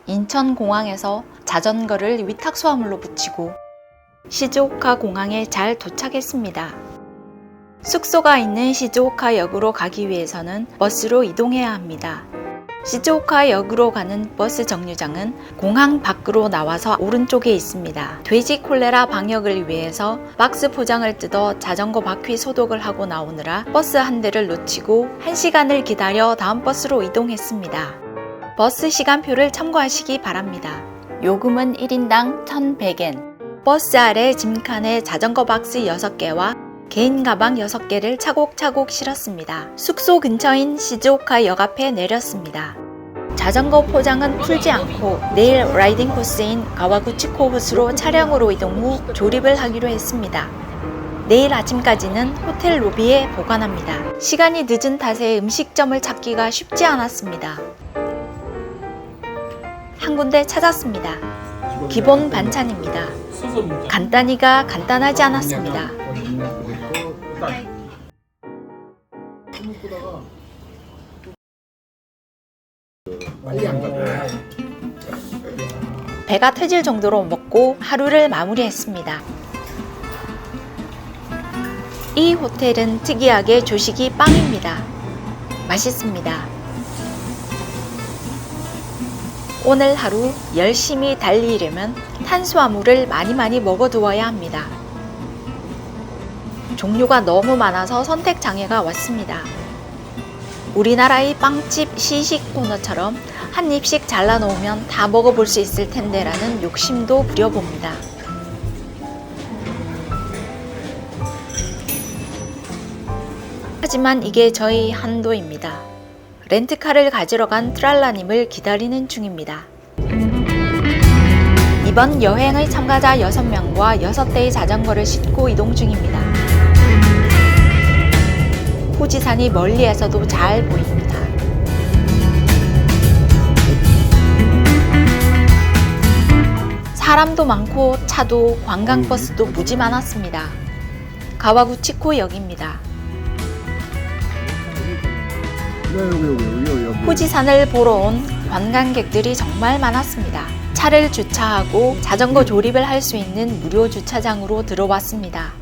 인천공항에서 자전거를 위탁수화물로 붙이고 시즈오카 공항에 잘 도착했습니다. 숙소가 있는 시즈오카 역으로 가기 위해서는 버스로 이동해야 합니다. 시즈오카 역으로 가는 버스 정류장은 공항 밖으로 나와서 오른쪽에 있습니다. 돼지 콜레라 방역을 위해서 박스 포장을 뜯어 자전거 바퀴 소독을 하고 나오느라 버스 한 대를 놓치고 1시간을 기다려 다음 버스로 이동했습니다. 버스 시간표를 참고하시기 바랍니다. 요금은 1인당 1,100엔, 버스 아래 짐칸에 자전거 박스 6개와 개인 가방 6개를 차곡차곡 실었습니다. 숙소 근처인 시즈오카 역 앞에 내렸습니다. 자전거 포장은 풀지 않고 내일 라이딩 코스인 가와구치코 호수로 차량으로 이동 후 조립을 하기로 했습니다. 내일 아침까지는 호텔 로비에 보관합니다. 시간이 늦은 탓에 음식점을 찾기가 쉽지 않았습니다. 한 군데 찾았습니다. 기본 반찬입니다. 간단히가 간단하지 않았습니다. 배가 터질 정도로 먹고 하루를 마무리했습니다. 이 호텔은 특이하게 조식이 빵입니다. 맛있습니다. 오늘 하루 열심히 달리려면 탄수화물을 많이 먹어두어야 합니다. 종류가 너무 많아서 선택 장애가 왔습니다. 우리나라의 빵집 시식 코너처럼 한 입씩 잘라 놓으면 다 먹어볼 수 있을 텐데 라는 욕심도 부려봅니다. 하지만 이게 저희 한도입니다. 렌트카를 가지러 간 트랄라님을 기다리는 중입니다. 이번 여행의 참가자 6명과 6대의 자전거를 싣고 이동 중입니다. 후지산이 멀리에서도 잘 보입니다. 사람도 많고 차도 관광버스도 무지 많았습니다. 가와구치코 역입니다. 후지산을 보러 온 관광객들이 정말 많았습니다. 차를 주차하고 자전거 조립을 할 수 있는 무료 주차장으로 들어왔습니다.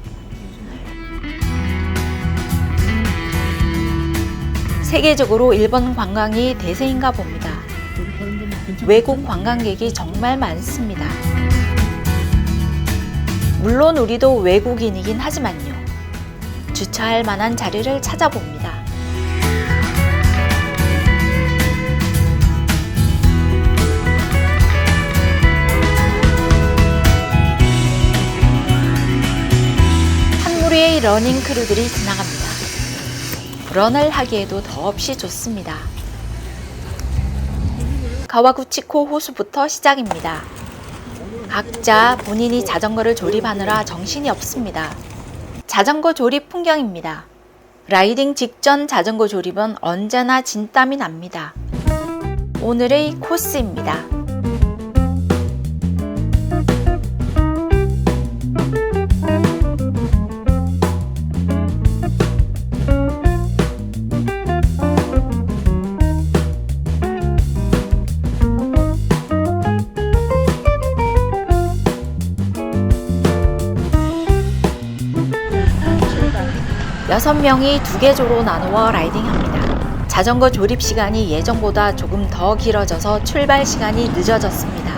세계적으로 일본 관광이 대세인가 봅니다. 외국 관광객이 정말 많습니다. 물론 우리도 외국인이긴 하지만요. 주차할 만한 자리를 찾아봅니다. 한 무리의 러닝 크루들이 지나갑니다. 런을 하기에도 더없이 좋습니다. 가와구치코 호수부터 시작입니다. 각자 본인이 자전거를 조립하느라 정신이 없습니다. 자전거 조립 풍경입니다. 라이딩 직전 자전거 조립은 언제나 진땀이 납니다. 오늘의 코스입니다. 여섯 명이 2개조로 나누어 라이딩합니다. 자전거 조립 시간이 예정보다 조금 더 길어져서 출발 시간이 늦어졌습니다.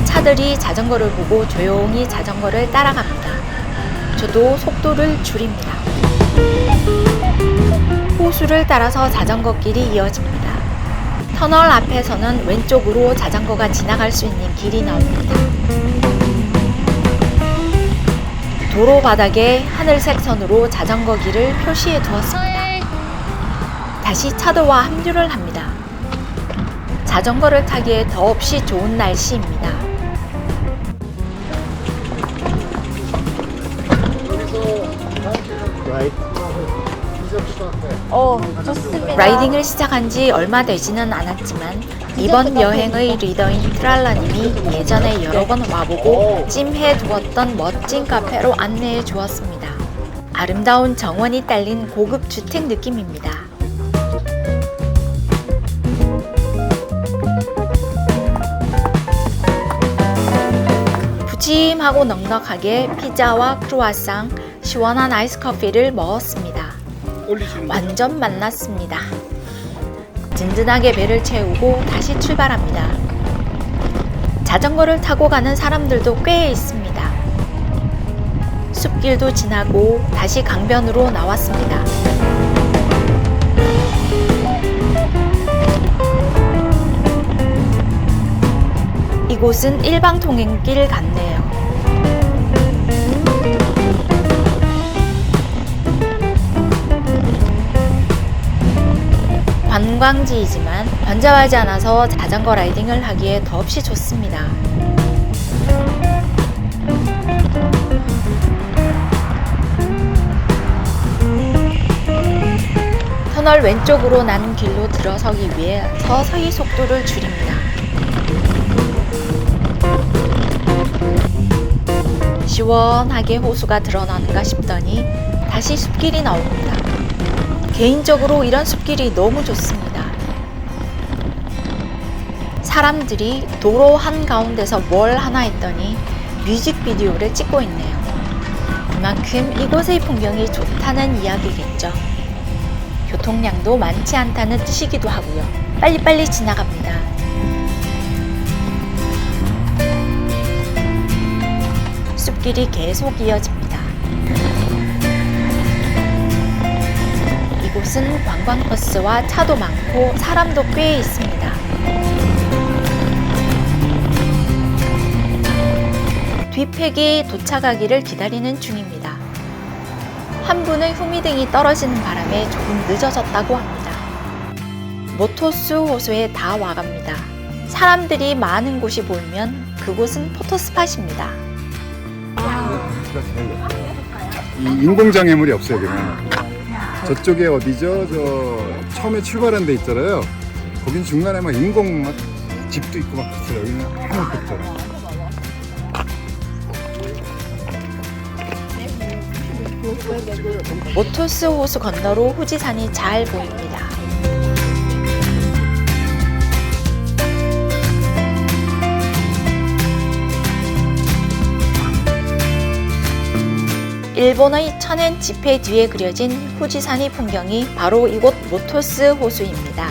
차들이 자전거를 보고 조용히 자전거를 따라갑니다. 저도 속도를 줄입니다. 호수를 따라서 자전거 길이 이어집니다. 터널 앞에서는 왼쪽으로 자전거가 지나갈 수 있는 길이 나옵니다. 도로 바닥에 하늘색 선으로 자전거 길을 표시해 두었습니다. 다시 차도와 합류를 합니다. 자전거를 타기에 더없이 좋은 날씨입니다. 좋습니다. 라이딩을 시작한 지 얼마 되지는 않았지만 이번 여행의 리더인 트랄라님이 예전에 여러 번 와보고 찜해 두었던 멋진 카페로 안내해 주었습니다. 아름다운 정원이 딸린 고급 주택 느낌입니다. 푸짐하고 넉넉하게 피자와 크루아상, 시원한 아이스 커피를 먹었습니다. 완전 만났습니다. 든든하게 배를 채우고 다시 출발합니다. 자전거를 타고 가는 사람들도 꽤 있습니다. 숲길도 지나고 다시 강변으로 나왔습니다. 이곳은 일방통행길 같네요. 관광지이지만 번잡하지 않아서 자전거 라이딩을 하기에 더없이 좋습니다. 터널 왼쪽으로 난 길로 들어서기 위해 서서히 속도를 줄입니다. 시원하게 호수가 드러나는가 싶더니 다시 숲길이 나옵니다. 개인적으로 이런 숲길이 너무 좋습니다. 사람들이 도로 한가운데서 뭘 하나 했더니 뮤직비디오를 찍고 있네요. 그만큼 이곳의 풍경이 좋다는 이야기겠죠. 교통량도 많지 않다는 뜻이기도 하고요. 빨리빨리 지나갑니다. 숲길이 계속 이어집니다. 이곳은 관광버스와 차도 많고 사람도 꽤 있습니다. 뒷팩이 도착하기를 기다리는 중입니다. 한 분의 후미등이 떨어지는 바람에 조금 늦어졌다고 합니다. 모토스 호수에 다 와갑니다. 사람들이 많은 곳이 보이면 그곳은 포토스팟입니다. 이 인공장애물이 없어요. 그러면 저쪽에 어디죠? 저 처음에 출발한 데 있잖아요. 거긴 중간에 막 인공 막 집도 있고 막 있어요. 여기는 아무것도 없잖아요. 모토스 호수 건너로 후지산이 잘 보입니다. 일본의 천엔 지폐 뒤에 그려진 후지산의 풍경이 바로 이곳 모토스 호수입니다.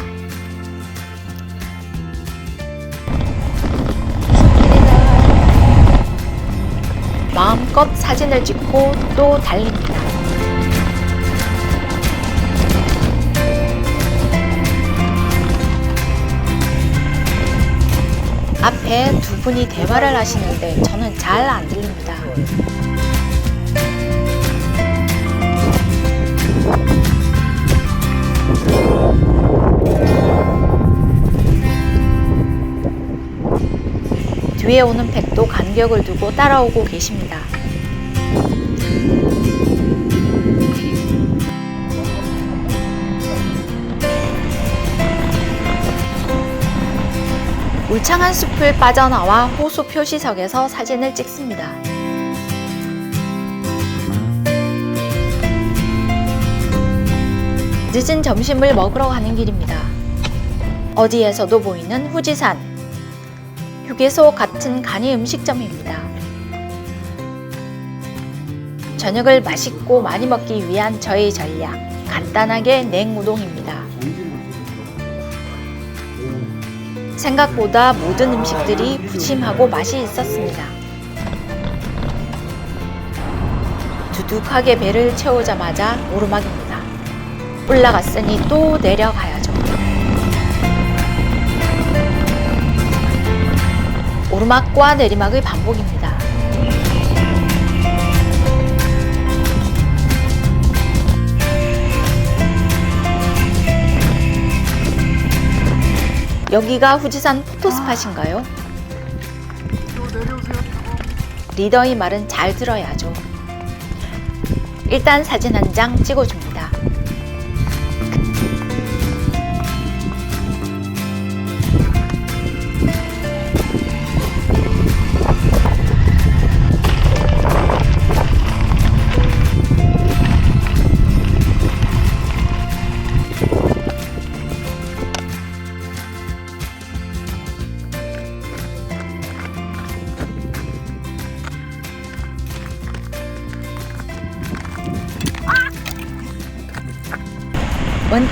마음껏 사진을 찍고 또 달립니다. 앞에 두 분이 대화를 하시는데 저는 잘 안 들립니다. 뒤에 오는 팩도 간격을 두고 따라오고 계십니다. 울창한 숲을 빠져나와 호수 표시석에서 사진을 찍습니다. 늦은 점심을 먹으러 가는 길입니다. 어디에서도 보이는 후지산. 휴게소 같은 간이 음식점입니다. 저녁을 맛있고 많이 먹기 위한 저의 전략. 간단하게 냉우동입니다. 생각보다 모든 음식들이 푸짐하고 맛이 있었습니다. 두둑하게 배를 채우자마자 오르막입니다. 올라갔으니 또 내려가야죠. 오르막과 내리막의 반복입니다. 여기가 후지산 포토스팟인가요? 리더의 말은 잘 들어야죠. 일단 사진 한 장 찍어줍니다.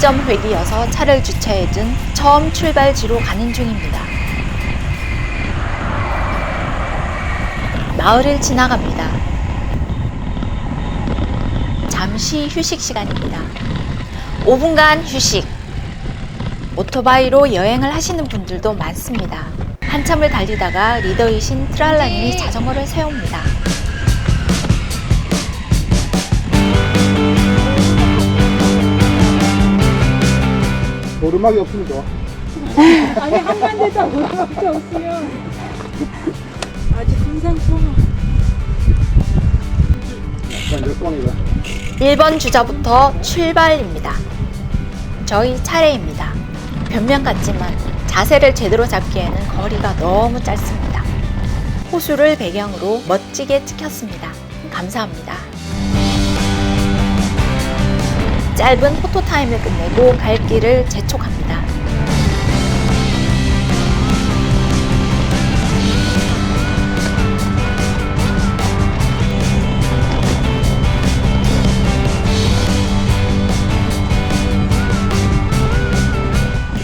시점 회기여서 차를 주차해둔 처음 출발지로 가는 중입니다. 마을을 지나갑니다. 잠시 휴식 시간입니다. 5분간 휴식. 오토바이로 여행을 하시는 분들도 많습니다. 한참을 달리다가 리더이신 트랄라님이 자전거를 세웁니다. 오르막이 없으면 좋아. 아니 한만 대도 오르막이 없으면 아주 괜찮죠. 약간 역광이다. 1번 주자부터 출발입니다. 저희 차례입니다. 변명 같지만 자세를 제대로 잡기에는 거리가 너무 짧습니다. 호수를 배경으로 멋지게 찍혔습니다. 감사합니다. 짧은 포토타임을 끝내고 갈 길을 재촉합니다.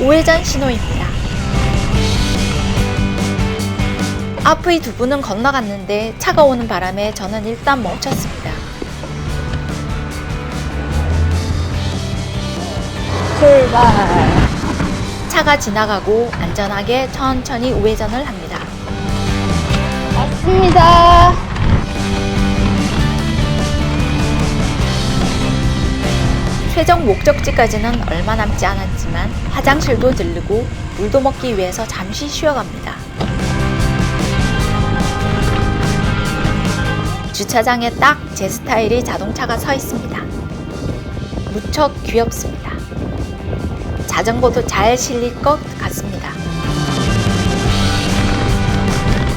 우회전 신호입니다. 앞의 두 분은 건너갔는데 차가 오는 바람에 저는 일단 멈췄습니다. 출발. 차가 지나가고 안전하게 천천히 우회전을 합니다. 맞습니다. 최종 목적지까지는 얼마 남지 않았지만 화장실도 들르고 물도 먹기 위해서 잠시 쉬어갑니다. 주차장에 딱 제 스타일의 자동차가 서 있습니다. 무척 귀엽습니다. 자전거도 잘 실릴 것 같습니다.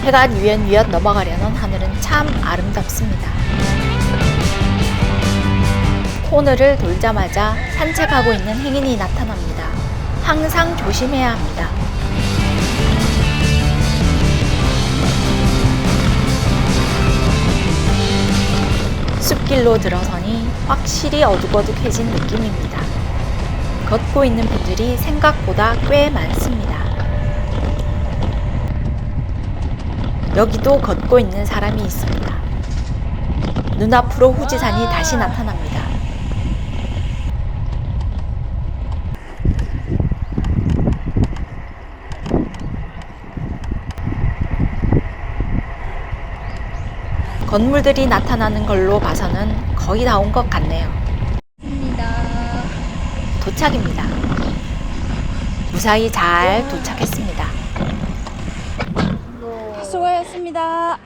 해가 뉘엿뉘엿 넘어가려는 하늘은 참 아름답습니다. 코너를 돌자마자 산책하고 있는 행인이 나타납니다. 항상 조심해야 합니다. 숲길로 들어서니 확실히 어둑어둑해진 느낌입니다. 걷고 있는 분들이 생각보다 꽤 많습니다. 여기도 걷고 있는 사람이 있습니다. 눈앞으로 후지산이 다시 나타납니다. 건물들이 나타나는 걸로 봐서는 거의 다 온 것 같네요. 도착입니다. 무사히 잘 도착했습니다. 수고하셨습니다.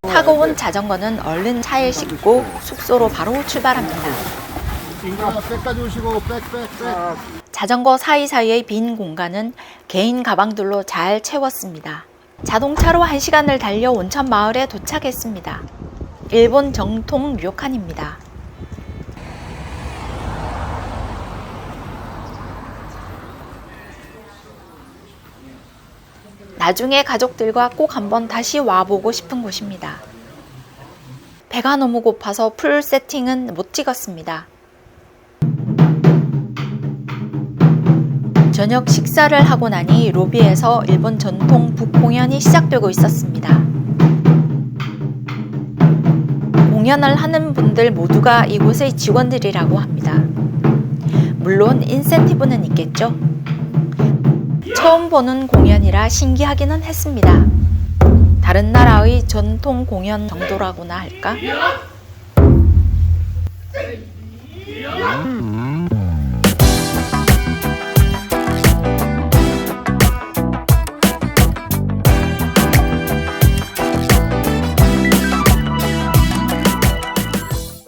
타고 온 자전거는 얼른 차에 싣고 숙소로 바로 출발합니다. 백 가져오시고 백. 자전거 사이사이의 빈 공간은 개인 가방들로 잘 채웠습니다. 자동차로 1시간을 달려 온천 마을에 도착했습니다. 일본 정통 료칸입니다. 나중에 가족들과 꼭 한번 다시 와보고 싶은 곳입니다. 배가 너무 고파서 풀 세팅은 못 찍었습니다. 저녁 식사를 하고 나니 로비에서 일본 전통 북 공연이 시작되고 있었습니다. 공연을 하는 분들 모두가 이곳의 직원들이라고 합니다. 물론 인센티브는 있겠죠. 처음 보는 공연이라 신기하기는 했습니다. 다른 나라의 전통 공연 정도라고나 할까?